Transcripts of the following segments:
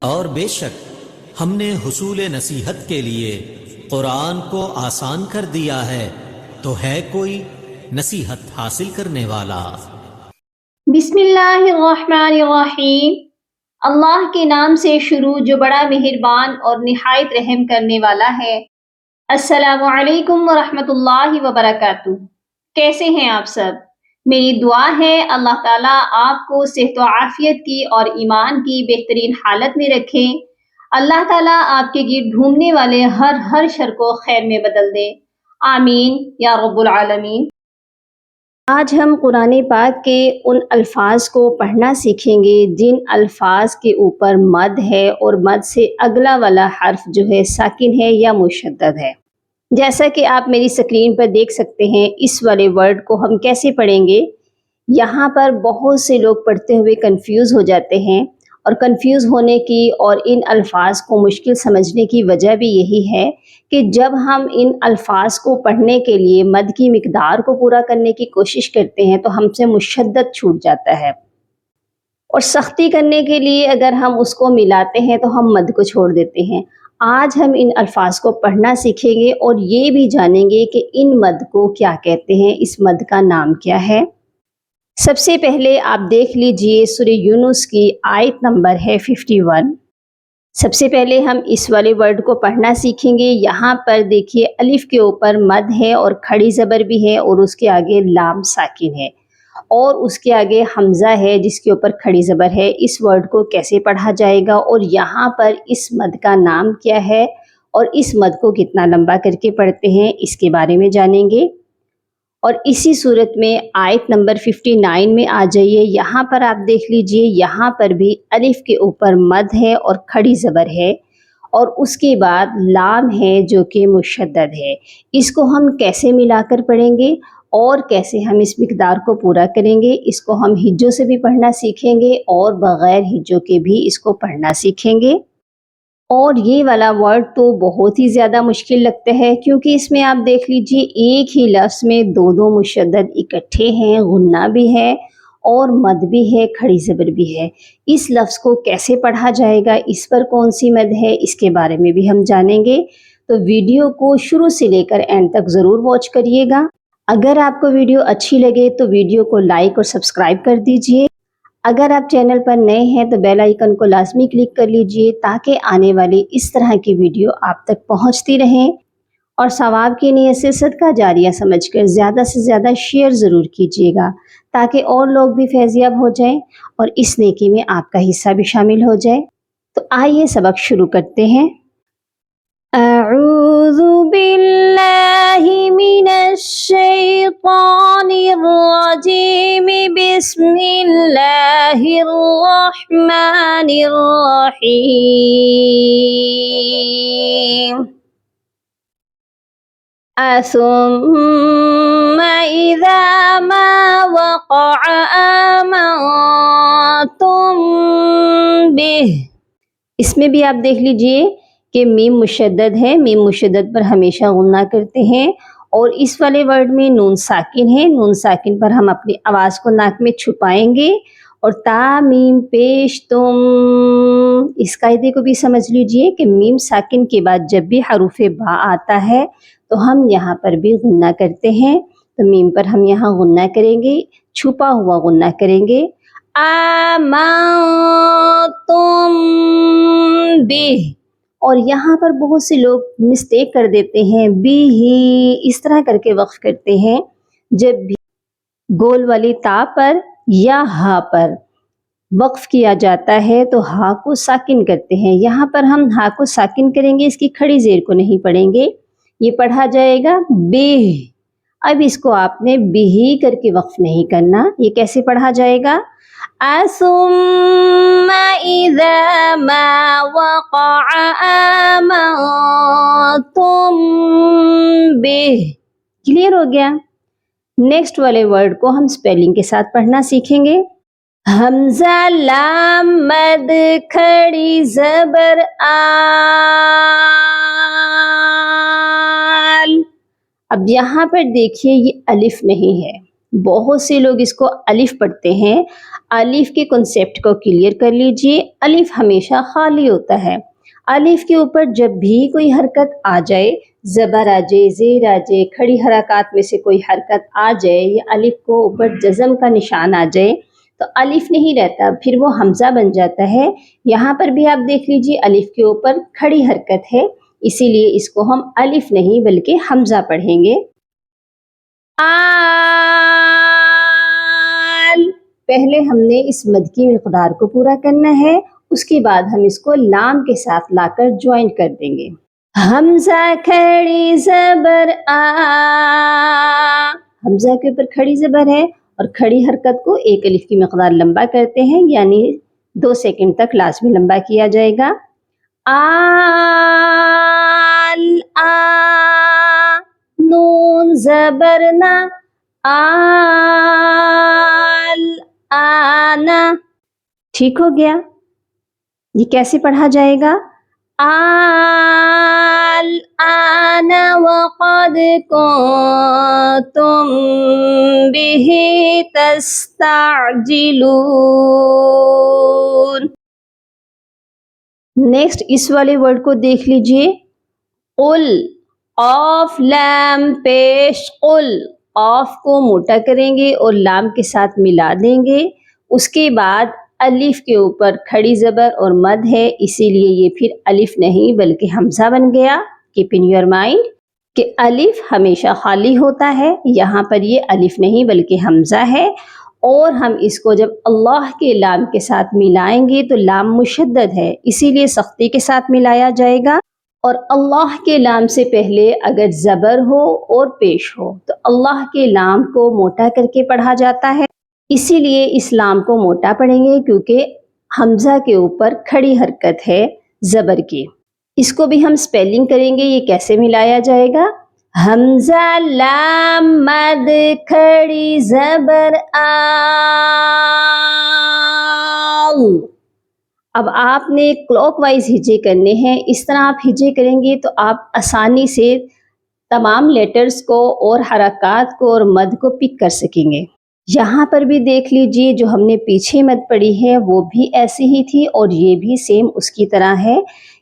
اور بے شک ہم نے حصول نصیحت کے لیے قرآن کو آسان کر دیا ہے، تو ہے کوئی نصیحت حاصل کرنے والا؟ بسم اللہ الرحمن الرحیم۔ اللہ کے نام سے شروع جو بڑا مہربان اور نہایت رحم کرنے والا ہے۔ السلام علیکم ورحمۃ اللہ وبرکاتہ۔ کیسے ہیں آپ سب؟ میری دعا ہے اللہ تعالیٰ آپ کو صحت و عافیت کی اور ایمان کی بہترین حالت میں رکھیں۔ اللہ تعالیٰ آپ کے گرد گھومنے والے ہر شر کو خیر میں بدل دے، آمین یا رب العالمین۔ آج ہم قرآن پاک کے ان الفاظ کو پڑھنا سیکھیں گے جن الفاظ کے اوپر مد ہے اور مد سے اگلا والا حرف جو ہے ساکن ہے یا مشدد ہے۔ جیسا کہ آپ میری اسکرین پر دیکھ سکتے ہیں، اس والے ورڈ کو ہم کیسے پڑھیں گے؟ یہاں پر بہت سے لوگ پڑھتے ہوئے کنفیوز ہو جاتے ہیں، اور کنفیوز ہونے کی اور ان الفاظ کو مشکل سمجھنے کی وجہ بھی یہی ہے کہ جب ہم ان الفاظ کو پڑھنے کے لیے مد کی مقدار کو پورا کرنے کی کوشش کرتے ہیں تو ہم سے مشدد چھوٹ جاتا ہے، اور سختی کرنے کے لیے اگر ہم اس کو ملاتے ہیں تو ہم مد کو چھوڑ دیتے ہیں۔ آج ہم ان الفاظ کو پڑھنا سیکھیں گے اور یہ بھی جانیں گے کہ ان مد کو کیا کہتے ہیں، اس مد کا نام کیا ہے۔ سب سے پہلے آپ دیکھ لیجئے سورہ یونس کی آیت نمبر ہے 51۔ سب سے پہلے ہم اس والے ورڈ کو پڑھنا سیکھیں گے۔ یہاں پر دیکھیے الف کے اوپر مد ہے اور کھڑی زبر بھی ہے، اور اس کے آگے لام ساکن ہے، اور اس کے آگے حمزہ ہے جس کے اوپر کھڑی زبر ہے۔ اس ورڈ کو کیسے پڑھا جائے گا اور یہاں پر اس مد کا نام کیا ہے اور اس مد کو کتنا لمبا کر کے پڑھتے ہیں، اس کے بارے میں جانیں گے۔ اور اسی صورت میں آیت نمبر 59 میں آ جائیے۔ یہاں پر آپ دیکھ لیجئے، یہاں پر بھی الف کے اوپر مد ہے اور کھڑی زبر ہے، اور اس کے بعد لام ہے جو کہ مشدد ہے۔ اس کو ہم کیسے ملا کر پڑھیں گے اور کیسے ہم اس مقدار کو پورا کریں گے؟ اس کو ہم ہجوں سے بھی پڑھنا سیکھیں گے اور بغیر ہجوں کے بھی اس کو پڑھنا سیکھیں گے۔ اور یہ والا ورڈ تو بہت ہی زیادہ مشکل لگتا ہے، کیونکہ اس میں آپ دیکھ لیجئے ایک ہی لفظ میں دو مشدد اکٹھے ہیں، غنہ بھی ہے اور مد بھی ہے، کھڑی زبر بھی ہے۔ اس لفظ کو کیسے پڑھا جائے گا، اس پر کون سی مد ہے، اس کے بارے میں بھی ہم جانیں گے۔ تو ویڈیو کو شروع سے لے کر اینڈ تک ضرور واچ کریے گا۔ اگر آپ کو ویڈیو اچھی لگے تو ویڈیو کو لائک اور سبسکرائب کر دیجئے۔ اگر آپ چینل پر نئے ہیں تو بیل آئیکن کو لازمی کلک کر لیجئے تاکہ آنے والی اس طرح کی ویڈیو آپ تک پہنچتی رہیں، اور ثواب کی نیت سے صدقہ جاریہ سمجھ کر زیادہ سے زیادہ شیئر ضرور کیجیے گا تاکہ اور لوگ بھی فیضیاب ہو جائیں اور اس نیکی میں آپ کا حصہ بھی شامل ہو جائے۔ تو آئیے سبق شروع کرتے ہیں۔ اعوذ باللہ من الشیطان الرجیم، بسم اللہ الرحمن الرحیم۔ ثم اذا ما وقع آمنتم به۔ اس میں بھی آپ دیکھ لیجئے کہ میم مشدد ہے، میم مشدد پر ہمیشہ غنہ کرتے ہیں، اور اس والے ورڈ میں نون ساکن ہے، نون ساکن پر ہم اپنی آواز کو ناک میں چھپائیں گے، اور تا میم پیش تم، اس قاعدے کو بھی سمجھ لیجئے کہ میم ساکن کے بعد جب بھی حروف با آتا ہے تو ہم یہاں پر بھی غنہ کرتے ہیں۔ تو میم پر ہم یہاں غنہ کریں گے، چھپا ہوا غنہ کریں گے۔ آمنتم بہ، اور یہاں پر بہت سے لوگ مسٹیک کر دیتے ہیں، بھی اس طرح کر کے وقف کرتے ہیں۔ جب بھی گول والی تا پر یا ہا پر وقف کیا جاتا ہے تو ہا کو ساکن کرتے ہیں۔ یہاں پر ہم ہا کو ساکن کریں گے، اس کی کھڑی زیر کو نہیں پڑھیں گے، یہ پڑھا جائے گا بہ۔ اب اس کو آپ نے بھی کر کے وقف نہیں کرنا۔ یہ کیسے پڑھا جائے گا؟ ثم اذا ما وقع آمنتم به۔ کلیئر ہو گیا؟ نیکسٹ والے ورڈ کو ہم سپیلنگ کے ساتھ پڑھنا سیکھیں گے۔ حمزہ لام مد کھڑی زبر آل۔ اب یہاں پر دیکھیے یہ الف نہیں ہے، بہت سے لوگ اس کو الف پڑھتے ہیں. الف کے کنسیپٹ کو کلیئر کر لیجئے. الف ہمیشہ خالی ہوتا ہے. الف کے اوپر جب بھی کوئی حرکت آ جائے، زبر آ جائے، زیر آ جائے، کھڑی حرکات میں سے کوئی حرکت آ جائے یا الف کو اوپر جزم کا نشان آ جائے تو الف نہیں رہتا، پھر وہ حمزہ بن جاتا ہے. یہاں پر بھی آپ دیکھ لیجئے الف کے اوپر کھڑی حرکت ہے، اسی لیے اس کو ہم الف نہیں بلکہ حمزہ پڑھیں گے. آل، پہلے ہم نے اس مد کی مقدار کو پورا کرنا ہے، اس کے بعد ہم اس کو لام کے ساتھ لا کر جوائن کر دیں گے. حمزہ کھڑی زبر آ، حمزہ کے اوپر کھڑی زبر ہے اور کھڑی حرکت کو ایک الف کی مقدار لمبا کرتے ہیں، یعنی 2 سیکنڈ تک لازمی لمبا کیا جائے گا. آل، آ، نون زبرنا، آل، آنا. ٹھیک ہو گیا؟ یہ کیسے پڑھا جائے گا؟ آل، آنا وقد کنتم بہ تستعجلون. نیکسٹ اس والے ورڈ کو دیکھ لیجئے. قل، قاف لام پیش قل، قاف کو موٹا کریں گے اور لام کے ساتھ ملا دیں گے. اس کے بعد الف کے اوپر کھڑی زبر اور مد ہے، اسی لیے یہ پھر الف نہیں بلکہ حمزہ بن گیا. کیپ ان یور مائنڈ کہ الف ہمیشہ خالی ہوتا ہے، یہاں پر یہ الف نہیں بلکہ حمزہ ہے. اور ہم اس کو جب اللہ کے لام کے ساتھ ملائیں گے تو لام مشدد ہے، اسی لیے سختی کے ساتھ ملایا جائے گا. اور اللہ کے لام سے پہلے اگر زبر ہو اور پیش ہو تو اللہ کے لام کو موٹا کر کے پڑھا جاتا ہے، اسی لیے اس لام کو موٹا پڑھیں گے کیونکہ حمزہ کے اوپر کھڑی حرکت ہے زبر کی. اس کو بھی ہم سپیلنگ کریں گے. یہ کیسے ملایا جائے گا؟ حمزہ لام مد کھڑی زبر آل. اب آپ نے کلاک وائز ہجے کرنے ہیں. اس طرح آپ ہجے کریں گے تو آپ آسانی سے تمام لیٹرز کو اور حرکات کو اور مد کو پک کر سکیں گے. یہاں پر بھی دیکھ لیجئے جو ہم نے پیچھے مد پڑھی ہے وہ بھی ایسی ہی تھی اور یہ بھی سیم اس کی طرح ہے.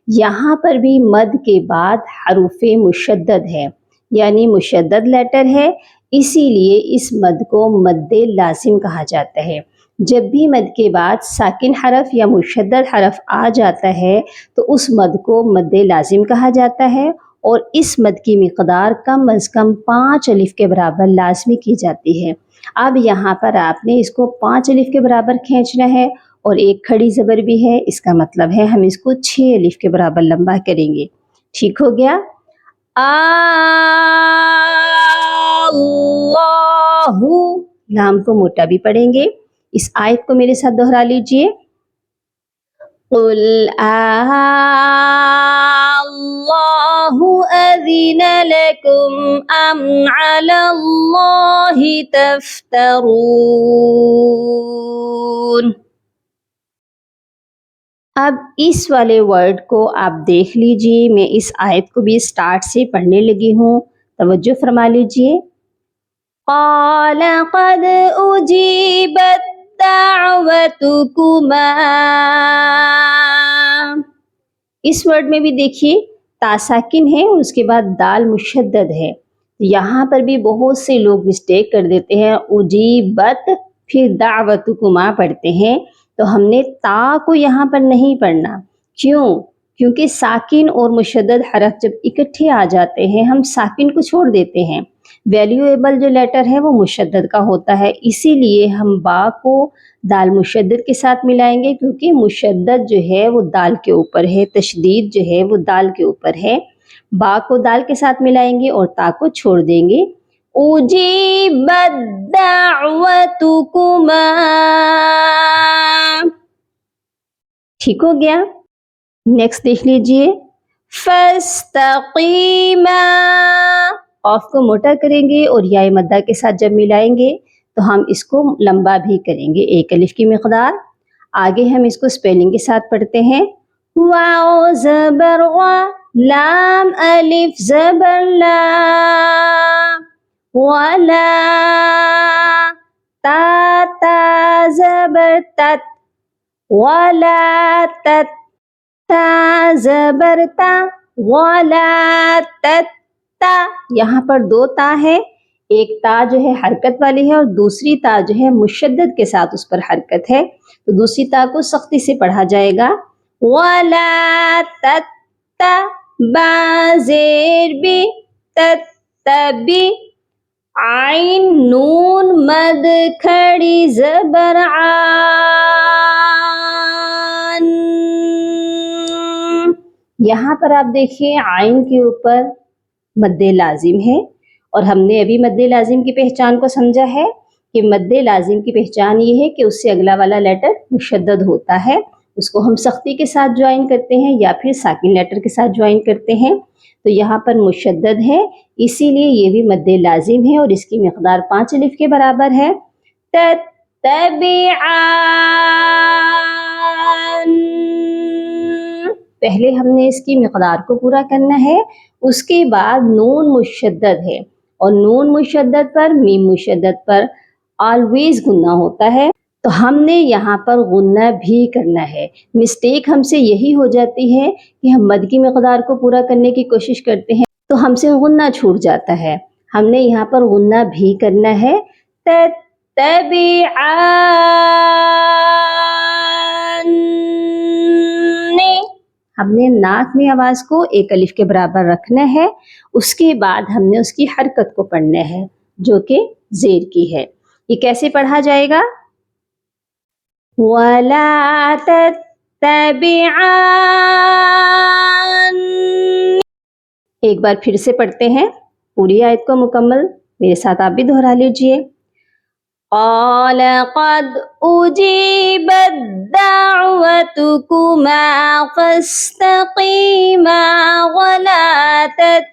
یہاں پر بھی مد کے بعد حروف مشدد ہے، یعنی مشدد لیٹر ہے، اسی لیے اس مد کو مد لازم کہا جاتا ہے. جب بھی مد کے بعد ساکن حرف یا مشدد حرف آ جاتا ہے تو اس مد کو مد لازم کہا جاتا ہے، اور اس مد کی مقدار کم از کم 5 الف کے برابر لازمی کی جاتی ہے. اب یہاں پر آپ نے اس کو 5 الف کے برابر کھینچنا ہے اور ایک کھڑی زبر بھی ہے، اس کا مطلب ہے ہم اس کو 6 الف کے برابر لمبا کریں گے. ٹھیک ہو گیا؟ اللہ، لام کو موٹا بھی پڑھیں گے. اس آیت کو میرے ساتھ دہرا لیجئے. قل اللہ اذن لکم ام علی اللہ تفترون. اب اس والے ورڈ کو آپ دیکھ لیجئے. میں اس آیت کو بھی سٹارٹ سے پڑھنے لگی ہوں، توجہ فرما لیجئے. قال قد اجیبت دعوتکما. اس ورڈ میں بھی دیکھیے تا ساکن ہے اور اس کے بعد دال مشدد ہے. یہاں پر بھی بہت سے لوگ مسٹیک کر دیتے ہیں، اجیبت پھر دعوتکما پڑھتے ہیں، تو ہم نے تا کو یہاں پر نہیں پڑھنا. کیوں؟ کیونکہ ساکن اور مشدد حرف جب اکٹھے آ جاتے ہیں ہم ساکن کو چھوڑ دیتے ہیں. ویلیویبل جو لیٹر ہے وہ مشدد کا ہوتا ہے، اسی لیے ہم با کو دال مشدد کے ساتھ ملائیں گے، کیونکہ مشدد جو ہے وہ دال کے اوپر ہے، تشدید جو ہے وہ دال کے اوپر ہے. با کو دال کے ساتھ ملائیں گے اور تا کو چھوڑ دیں گے. اجیبت دعوتکما. ٹھیک ہو گیا؟ نیکسٹ دیکھ لیجئے. فاستقیما. قاف کو موٹا کریں گے اور یا مدہ کے ساتھ جب ملائیں گے تو ہم اس کو لمبا بھی کریں گے 1 الف کی مقدار. آگے ہم اس کو سپیلنگ کے ساتھ پڑھتے ہیں. واو زبر وا، لام الف زبر لا، ولا. تا تا زبر تت، ولا تت، تا زبر تا، ولا تت تا. یہاں پر دو تا ہے، ایک تا جو ہے حرکت والی ہے اور دوسری تا جو ہے مشدد کے ساتھ اس پر حرکت ہے، تو دوسری تا کو سختی سے پڑھا جائے گا. ولا تت تا، با زیر بی، تت تبی، عین نون مد کھڑی زبر عان. یہاں پر آپ دیکھیے عین کے اوپر مد لازم ہے، اور ہم نے ابھی مد لازم کی پہچان کو سمجھا ہے کہ مد لازم کی پہچان یہ ہے کہ اس سے اگلا والا لیٹر مشدد ہوتا ہے، اس کو ہم سختی کے ساتھ جوائن کرتے ہیں یا پھر ساکن لیٹر کے ساتھ جوائن کرتے ہیں. تو یہاں پر مشدد ہے، اسی لیے یہ بھی مد لازم ہے اور اس کی مقدار 5 الف کے برابر ہے. تتبعان، پہلے ہم نے اس کی مقدار کو پورا کرنا ہے، اس کے بعد نون مشدد ہے اور نون مشدد پر میم مشدد پر آلویز غنہ ہوتا ہے، تو ہم نے یہاں پر غنہ بھی کرنا ہے. مسٹیک ہم سے یہی ہو جاتی ہے کہ ہم مد کی مقدار کو پورا کرنے کی کوشش کرتے ہیں تو ہم سے غنہ چھوٹ جاتا ہے. ہم نے یہاں پر غنہ بھی کرنا ہے. تتبعان، ہم نے ناک میں آواز کو ایک الف کے برابر رکھنا ہے، اس کے بعد ہم نے اس کی حرکت کو پڑھنا ہے جو کہ زیر کی ہے. یہ کیسے پڑھا جائے گا؟ وَلَا تَتَّبِعَانِ، ایک بار پھر سے پڑھتے ہیں پوری آیت کو مکمل، میرے ساتھ آپ بھی دہرا لیجئے. قَالَ قَدْ أُجِيبَتْ دَعْوَتُكُمَا فَاسْتَقِيمَا وَلَا تَتَّبِعَانِ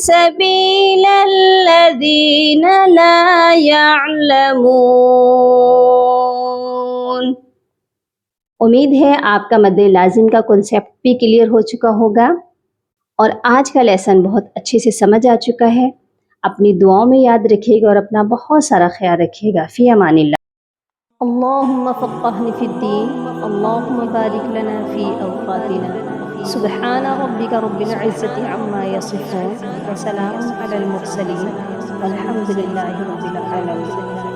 سَبِيلَ الَّذِينَ لَا يَعْلَمُونَ. امید ہے آپ کا مد لازم کا کنسیپٹ بھی کلیئر ہو چکا ہوگا اور آج کا لیسن بہت اچھے سے سمجھ آ چکا ہے. اپنی دعاؤں میں یاد رکھیے گا اور اپنا بہت سارا خیال رکھیے گا. فی امان اللہ. اللہم فقہنی فی الدین، اللہم بارک لنا فی اوقاتنا. سبحان ربک رب العزت عما یصفون وسلام علی المرسلین والحمد للہ رب العالمین.